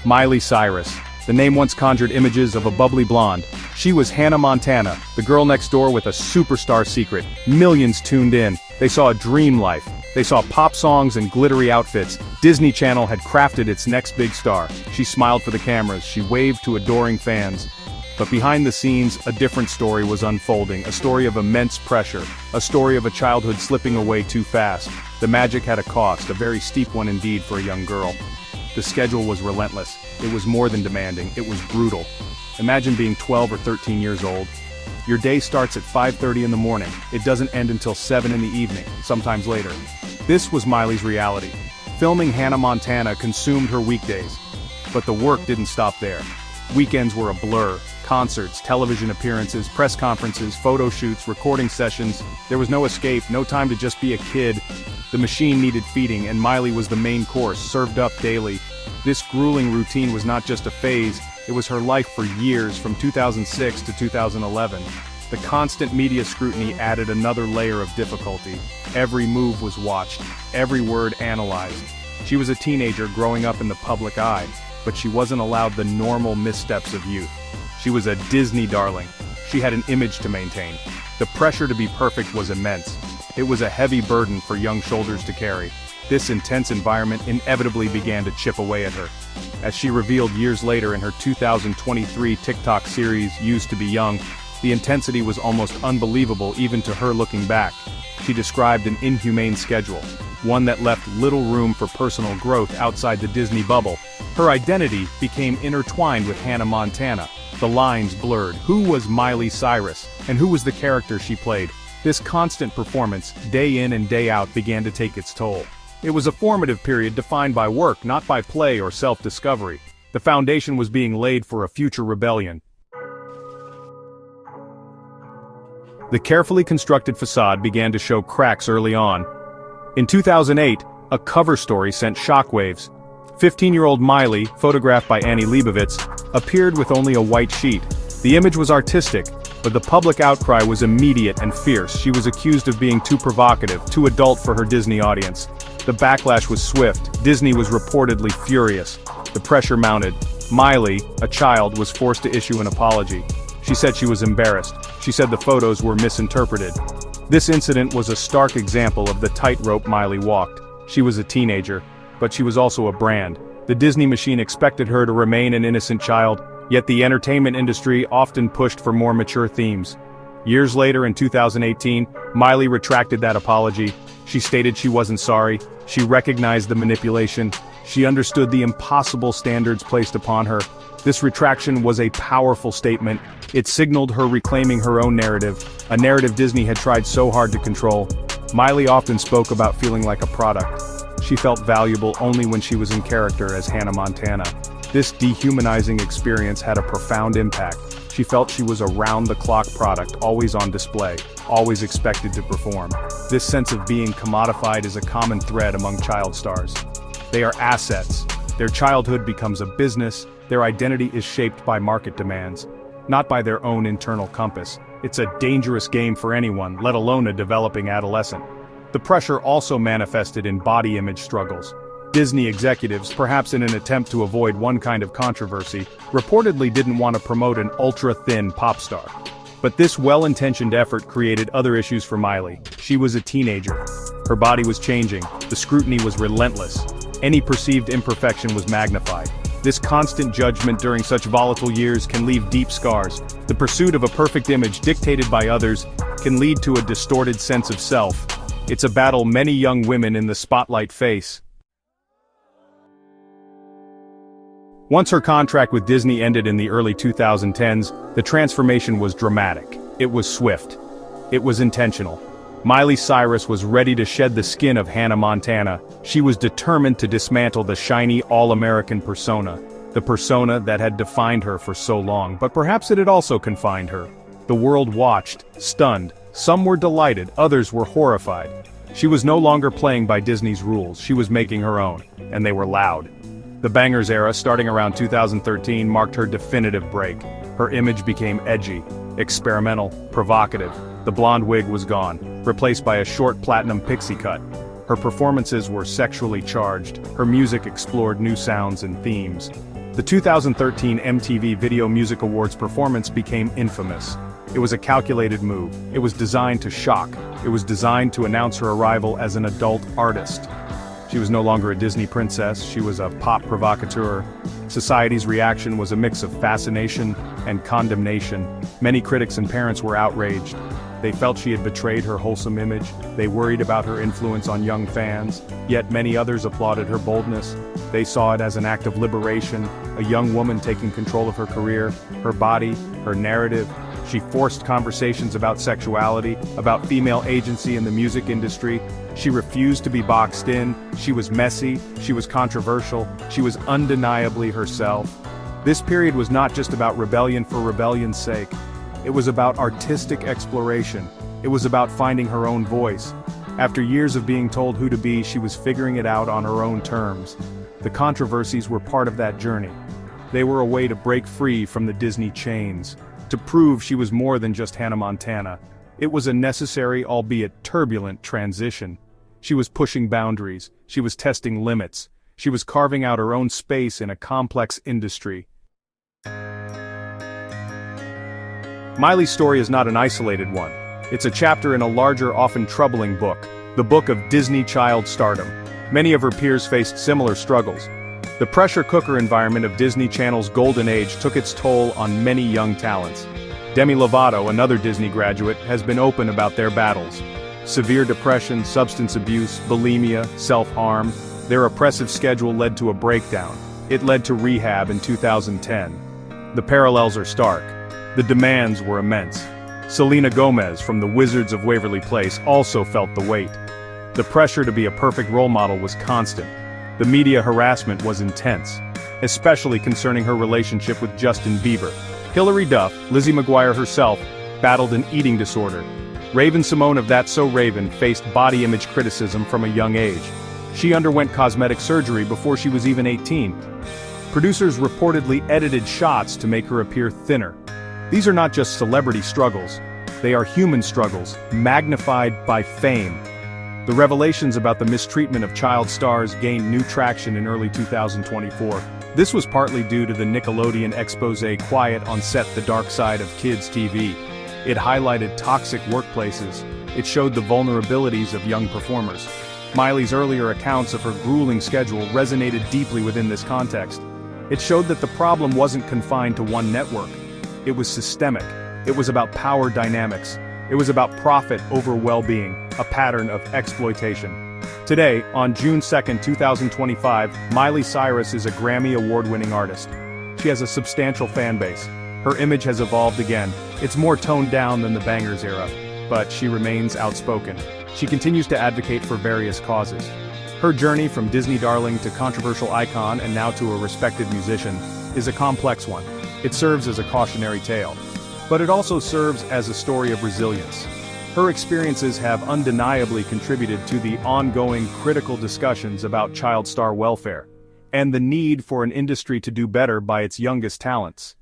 Miley Cyrus. The name once conjured images of a bubbly blonde. She was Hannah Montana, the girl next door with a superstar secret. Millions tuned in. They saw a dream life. They saw pop songs and glittery outfits. Disney Channel had crafted its next big star. She smiled for the cameras. She waved to adoring fans. But behind the scenes, a different story was unfolding, a story of immense pressure, a story of a childhood slipping away too fast. The magic had a cost, a very steep one indeed for a young girl. The schedule was relentless. It was more than demanding, it was brutal. Imagine being 12 or 13 years old. Your day starts at 5:30 in the morning. It doesn't end until 7 in the evening, sometimes later. This was Miley's reality. Filming Hannah Montana consumed her weekdays. But the work didn't stop there. Weekends were a blur. Concerts, television appearances, press conferences, photo shoots, recording sessions. There was no escape, no time to just be a kid. The machine needed feeding, and Miley was the main course, served up daily. This grueling routine was not just a phase, it was her life for years, from 2006 to 2011. The constant media scrutiny added another layer of difficulty. Every move was watched, every word analyzed. She was a teenager growing up in the public eye, but she wasn't allowed the normal missteps of youth. She was a Disney darling. She had an image to maintain. The pressure to be perfect was immense. It was a heavy burden for young shoulders to carry. This intense environment inevitably began to chip away at her. As she revealed years later in her 2023 TikTok series, Used to Be Young, the intensity was almost unbelievable even to her looking back. She described an inhumane schedule, one that left little room for personal growth outside the Disney bubble. Her identity became intertwined with Hannah Montana. The lines blurred. Who was Miley Cyrus, and who was the character she played? This constant performance, day in and day out, began to take its toll. It was a formative period defined by work, not by play or self-discovery. The foundation was being laid for a future rebellion. The carefully constructed facade began to show cracks early on. In 2008, a cover story sent shockwaves. 15-year-old Miley, photographed by Annie Leibovitz, appeared with only a white sheet. The image was artistic, but the public outcry was immediate and fierce. She was accused of being too provocative, too adult for her Disney audience. The backlash was swift. Disney was reportedly furious. The pressure mounted. Miley, a child, was forced to issue an apology. She said she was embarrassed. She said the photos were misinterpreted. This incident was a stark example of the tightrope Miley walked. She was a teenager, but she was also a brand. The Disney machine expected her to remain an innocent child, yet the entertainment industry often pushed for more mature themes. Years later in 2018, Miley retracted that apology. She stated she wasn't sorry. She recognized the manipulation. She understood the impossible standards placed upon her. This retraction was a powerful statement. It signaled her reclaiming her own narrative, a narrative Disney had tried so hard to control. Miley often spoke about feeling like a product. She felt valuable only when she was in character as Hannah Montana. This dehumanizing experience had a profound impact. She felt she was a round-the-clock product, always on display, always expected to perform. This sense of being commodified is a common thread among child stars. They are assets. Their childhood becomes a business. Their identity is shaped by market demands, not by their own internal compass. It's a dangerous game for anyone, let alone a developing adolescent. The pressure also manifested in body image struggles. Disney executives, perhaps in an attempt to avoid one kind of controversy, reportedly didn't want to promote an ultra-thin pop star. But this well-intentioned effort created other issues for Miley. She was a teenager. Her body was changing. The scrutiny was relentless. Any perceived imperfection was magnified. This constant judgment during such volatile years can leave deep scars. The pursuit of a perfect image dictated by others can lead to a distorted sense of self. It's a battle many young women in the spotlight face. Once her contract with Disney ended in the early 2010s, the transformation was dramatic. It was swift. It was intentional. Miley Cyrus was ready to shed the skin of Hannah Montana. She was determined to dismantle the shiny all-American persona, the persona that had defined her for so long, but perhaps it had also confined her. The world watched, stunned. Some were delighted, others were horrified. She was no longer playing by Disney's rules, she was making her own, and they were loud. The Bangers era, starting around 2013, marked her definitive break. Her image became edgy, experimental, provocative. The blonde wig was gone, replaced by a short platinum pixie cut. Her performances were sexually charged, her music explored new sounds and themes. The 2013 MTV Video Music Awards performance became infamous. It was a calculated move. It was designed to shock. It was designed to announce her arrival as an adult artist. She was no longer a Disney princess, she was a pop provocateur. Society's reaction was a mix of fascination and condemnation. Many critics and parents were outraged. They felt she had betrayed her wholesome image. They worried about her influence on young fans. Yet many others applauded her boldness. They saw it as an act of liberation, a young woman taking control of her career, her body, her narrative. She forced conversations about sexuality, about female agency in the music industry. She refused to be boxed in. She was messy, she was controversial, she was undeniably herself. This period was not just about rebellion for rebellion's sake. It was about artistic exploration. It was about finding her own voice. After years of being told who to be, she was figuring it out on her own terms. The controversies were part of that journey. They were a way to break free from the Disney chains, to prove she was more than just Hannah Montana. It was a necessary, albeit turbulent, transition. She was pushing boundaries, she was testing limits, she was carving out her own space in a complex industry. Miley's story is not an isolated one. It's a chapter in a larger, often troubling book, the book of Disney child stardom. Many of her peers faced similar struggles. The pressure cooker environment of Disney Channel's golden age took its toll on many young talents. Demi Lovato, another Disney graduate, has been open about their battles. Severe depression, substance abuse, bulimia, self-harm. Their oppressive schedule led to a breakdown. It led to rehab in 2010. The parallels are stark. The demands were immense. Selena Gomez from the Wizards of Waverly Place also felt the weight. The pressure to be a perfect role model was constant. The media harassment was intense, especially concerning her relationship with Justin Bieber. Hilary Duff, Lizzie McGuire herself, battled an eating disorder. Raven-Symoné of That's So Raven faced body image criticism from a young age. She underwent cosmetic surgery before she was even 18. Producers reportedly edited shots to make her appear thinner. These are not just celebrity struggles. They are human struggles, magnified by fame. The revelations about the mistreatment of child stars gained new traction in early 2024. This was partly due to the Nickelodeon expose Quiet on Set: The Dark Side of Kids TV. It highlighted toxic workplaces. It showed the vulnerabilities of young performers. Miley's earlier accounts of her grueling schedule resonated deeply within this context. It showed that the problem wasn't confined to one network. It was systemic. It was about power dynamics. It was about profit over well-being, a pattern of exploitation. Today, on June 2, 2025, Miley Cyrus is a Grammy award-winning artist. She has a substantial fan base. Her image has evolved again. It's more toned down than the bangers era, but she remains outspoken. She continues to advocate for various causes. Her journey from Disney darling to controversial icon and now to a respected musician is a complex one. It serves as a cautionary tale. But it also serves as a story of resilience. Her experiences have undeniably contributed to the ongoing critical discussions about child star welfare, and the need for an industry to do better by its youngest talents.